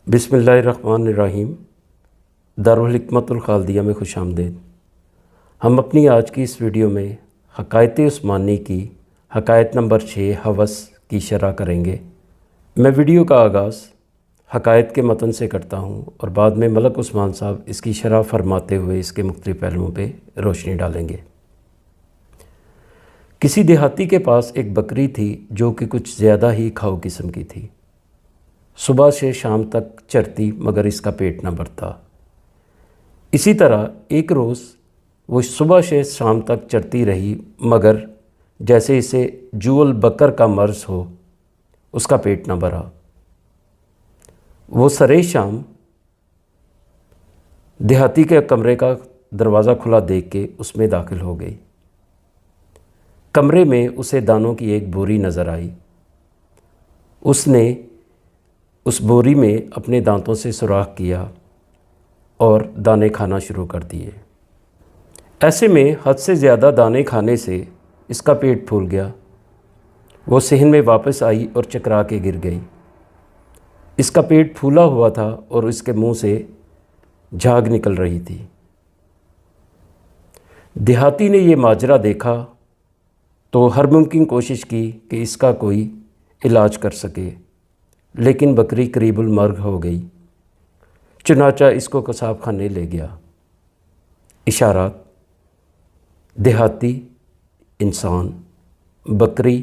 बिस्मिल्लाहिर्रहमानिर्रहीम। दारुल-हिकमत अल-खालदिया में खुश आमदीद। हम अपनी आज की इस वीडियो में हकायत उस्मानी की हकायत नंबर 6 हवस की शरह करेंगे। मैं वीडियो का आगाज़ हकायत के मतन से करता हूँ और बाद में मलक उस्मान साहब इसकी शरह फरमाते हुए इसके मुख्तलिफ पहलुओं पे रोशनी डालेंगे। किसी देहाती के पास एक बकरी थी जो कि कुछ ज़्यादा ही खाऊ किस्म की थी। सुबह से शाम तक चरती मगर इसका पेट न भरता। इसी तरह एक रोज़ वो सुबह से शाम तक चरती रही मगर जैसे इसे जुअल बकर का मर्ज़ हो उसका पेट न भरा। वो सरे शाम देहाती के कमरे का दरवाज़ा खुला देख के उसमें दाखिल हो गई। कमरे में उसे दानों की एक बोरी नज़र आई। उसने उस बोरी में अपने दांतों से सुराख किया और दाने खाना शुरू कर दिए। ऐसे में हद से ज़्यादा दाने खाने से इसका पेट फूल गया। वो सहन में वापस आई और चकरा के गिर गई। इसका पेट फूला हुआ था और इसके मुंह से झाग निकल रही थी। देहाती ने ये माजरा देखा तो हर मुमकिन कोशिश की कि इसका कोई इलाज कर सके, लेकिन बकरी करीबुल मर्ग हो गई। चुनाचा इसको कसाब खाने ले गया। इशारात: देहाती, इंसान, बकरी,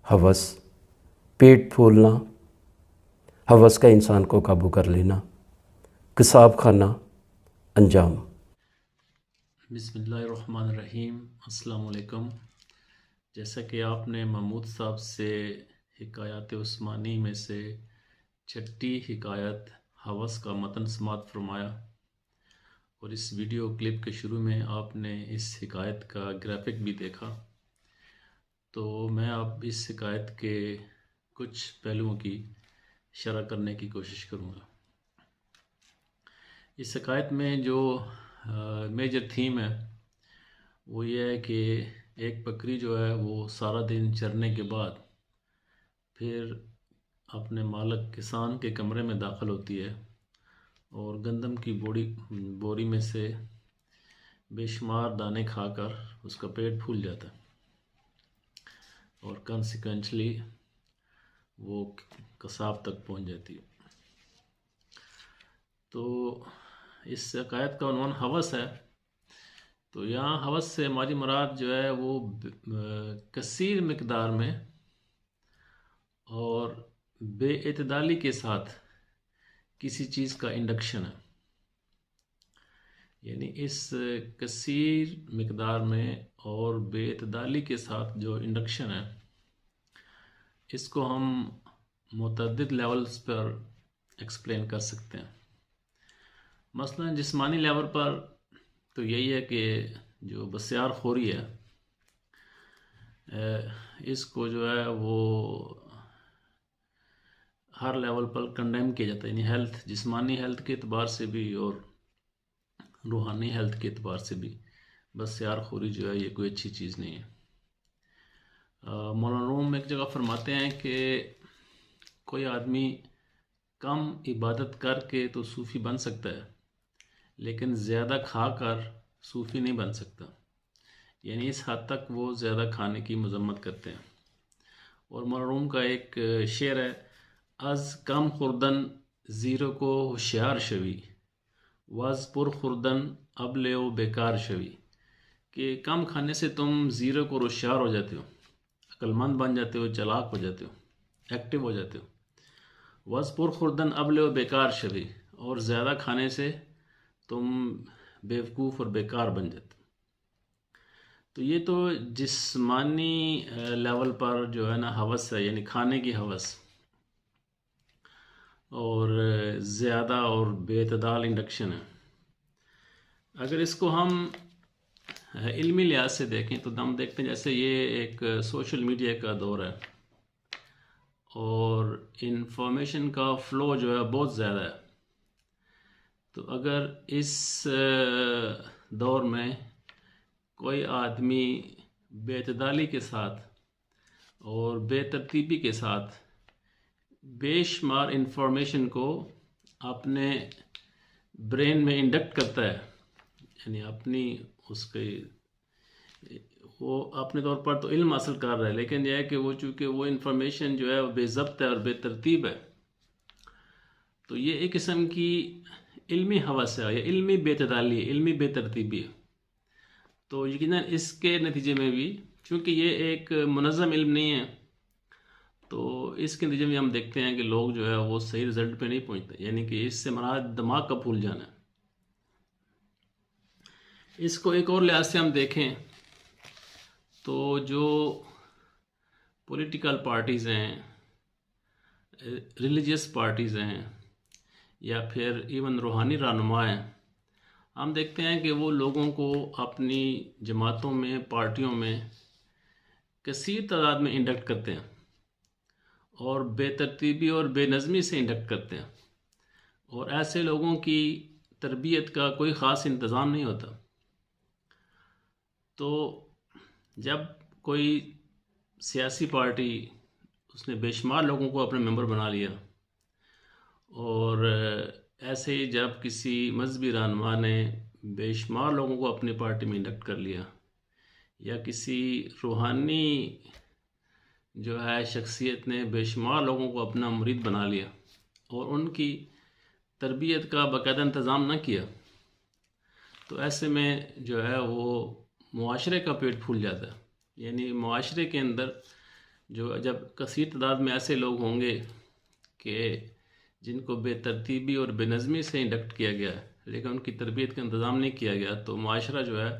हवस, पेट फूलना, हवस का इंसान को काबू कर लेना, कसाब खाना, अंजाम। बिस्मिल्लाहिर्रहमानिर्रहीम। अस्सलाम वालेकुम। जैसा कि आपने महमूद साहब से हिकायत उस्मानी में से छठी हिकायत हवस का मतन समात फरमाया और इस वीडियो क्लिप के शुरू में आपने इस हिकायत का ग्राफिक भी देखा, तो मैं अब इस हिकायत के कुछ पहलुओं की शरह करने की कोशिश करूँगा। इस हिकायत में जो मेजर थीम है वो ये है कि एक बकरी जो है वो सारा दिन चरने के बाद फिर अपने मालिक किसान के कमरे में दाखिल होती है और गंदम की बोरी में से बेशुमार दाने खाकर उसका पेट फूल जाता है और कंसिक्वेंशली वो कसाब तक पहुंच जाती है। तो इस हकायत का उन्वान हवस है। तो यहाँ हवस से हमारी मुराद जो है वो कसीर मिकदार में और बेइतदाली के साथ किसी चीज़ का इंडक्शन है। यानी इस कसीर मिकदार में और बेइतदाली के साथ जो इंडक्शन है इसको हम मुतअद्दिद लेवल्स पर एक्सप्लेन कर सकते हैं। मसलन जिस्मानी लेवल पर तो यही है कि जो बसियार खोरी है इसको जो है वो हर लेवल पर कंडेम किया जाता है। यानी हेल्थ, जिस्मानी हेल्थ के एतबार से भी और रूहानी हेल्थ के एतबार से भी बसियार खोरी जो है ये कोई अच्छी चीज़ नहीं है। मौलाना रूम एक जगह फरमाते हैं कि कोई आदमी कम इबादत करके तो सूफ़ी बन सकता है, लेकिन ज़्यादा खा कर सूफ़ी नहीं बन सकता। यानी इस हद तक वो ज़्यादा खाने की मजम्मत करते हैं। और मौलाना का एक शेर है: अज़ कम खुर्दन ज़ीरो को होशियार शवी, वज़ पुर खुर्दन अब ले बेकार शवी। कि कम खाने से तुम ज़ीरो को होशियार हो जाते हो, अक्लमंद बन जाते हो, चालाक हो जाते हो, एक्टिव हो जाते हो। वज़ पुर खुर्दन अब ले बेकार शवी, और ज़्यादा खाने से तुम बेवकूफ़ और बेकार बन जाते हो। तो ये तो जिस्मानी लेवल पर जो है ना हवस है, यानी खाने की हवस और ज़्यादा और बेतदाल इंडक्शन है। अगर इसको हम इल्मी लिहाज से देखें तो हम देखते हैं जैसे ये एक सोशल मीडिया का दौर है और इंफॉर्मेशन का फ़्लो जो है बहुत ज़्यादा है। तो अगर इस दौर में कोई आदमी बेतदाली के साथ और बेतरतीबी के साथ बेशुमार इंफॉर्मेशन को اپنے برین میں انڈکٹ کرتا ہے، یعنی اپنی اس کے وہ اپنے طور پر تو علم حاصل کر رہا ہے، لیکن یہ ہے کہ وہ چونکہ وہ انفارمیشن جو ہے وہ بے ضبط ہے اور بے ترتیب ہے، تو یہ ایک قسم کی علمی حوث ہے یا علمی بے اعتدالی ہے، علمی بے ترتیبی ہے۔ تو یقیناً اس کے نتیجے میں بھی چونکہ یہ ایک منظم علم نہیں ہے، تو اس کے نتیجے میں ہم دیکھتے ہیں کہ لوگ جو ہے وہ صحیح رزلٹ پہ نہیں پہنچتے، یعنی کہ اس سے مراد دماغ کا پھول جانا ہے۔ اس کو ایک اور لحاظ سے ہم دیکھیں تو جو پولیٹیکل پارٹیز ہیں، ریلیجیس پارٹیز ہیں، یا پھر ایون روحانی رہنما ہیں، ہم دیکھتے ہیں کہ وہ لوگوں کو اپنی جماعتوں میں، پارٹیوں میں کثیر تعداد میں انڈکٹ کرتے ہیں اور بے ترتیبی اور بے نظمی سے انڈکٹ کرتے ہیں، اور ایسے لوگوں کی تربیت کا کوئی خاص انتظام نہیں ہوتا۔ تو جب کوئی سیاسی پارٹی اس نے بے شمار لوگوں کو اپنے ممبر بنا لیا، اور ایسے ہی جب کسی مذہبی رہنما نے بے شمار لوگوں کو اپنی پارٹی میں انڈکٹ کر لیا، یا کسی روحانی جو ہے شخصیت نے بے شمار لوگوں کو اپنا مرید بنا لیا اور ان کی تربیت کا باقاعدہ انتظام نہ کیا، تو ایسے میں جو ہے وہ معاشرے کا پیٹ پھول جاتا ہے۔ یعنی معاشرے کے اندر جو جب کثیر تعداد میں ایسے لوگ ہوں گے کہ جن کو بے ترتیبی اور بے نظمی سے انڈکٹ کیا گیا ہے لیکن ان کی تربیت کا انتظام نہیں کیا گیا، تو معاشرہ جو ہے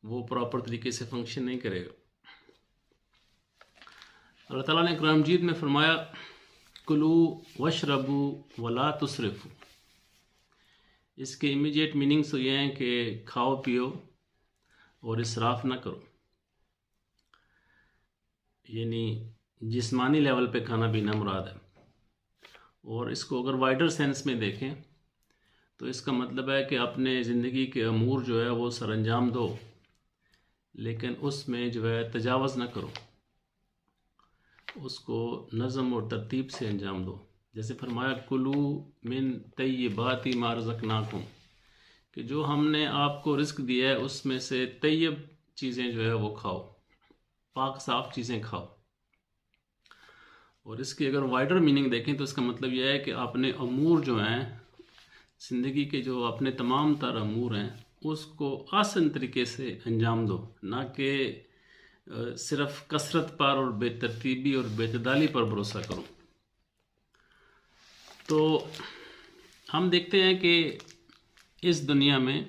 وہ پراپر طریقے سے فنکشن نہیں کرے گا۔ اللہ تعالیٰ نے قرآن مجید میں فرمایا کلو وشربو ولا تسرفو۔ اس کے امیجیٹ میننگس تو یہ ہیں کہ کھاؤ پیو اور اسراف نہ کرو، یعنی جسمانی لیول پہ کھانا پینا مراد ہے۔ اور اس کو اگر وائڈر سینس میں دیکھیں تو اس کا مطلب ہے کہ اپنے زندگی کے امور جو ہے وہ سر انجام دو، لیکن اس میں جو ہے تجاوز نہ کرو، اس کو نظم اور ترتیب سے انجام دو۔ جیسے فرمایا کلو من طیبات ما رزقناکم، کہ جو ہم نے آپ کو رزق دیا ہے اس میں سے طیب چیزیں جو ہے وہ کھاؤ، پاک صاف چیزیں کھاؤ۔ اور اس کی اگر وائڈر میننگ دیکھیں تو اس کا مطلب یہ ہے کہ اپنے امور جو ہیں زندگی کے، جو اپنے تمام تر امور ہیں، اس کو آسان طریقے سے انجام دو، نہ کہ صرف کثرت پر اور بے ترتیبی اور بے اعتدالی پر بھروسہ کرو۔ تو ہم دیکھتے ہیں کہ اس دنیا میں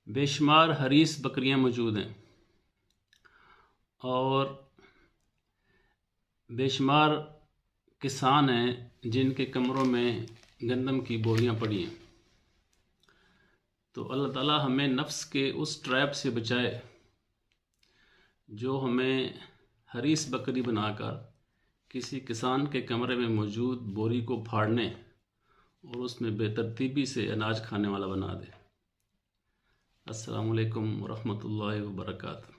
بے شمار حریص بکریاں موجود ہیں اور بے شمار کسان ہیں جن کے کمروں میں گندم کی بوریاں پڑی ہیں۔ تو اللہ تعالیٰ ہمیں نفس کے اس ٹریپ سے بچائے جو ہمیں حریص بکری بنا کر کسی کسان کے کمرے میں موجود بوری کو پھاڑنے اور اس میں بے ترتیبی سے اناج کھانے والا بنا دے۔ السلام علیکم ورحمۃ اللہ وبرکاتہ۔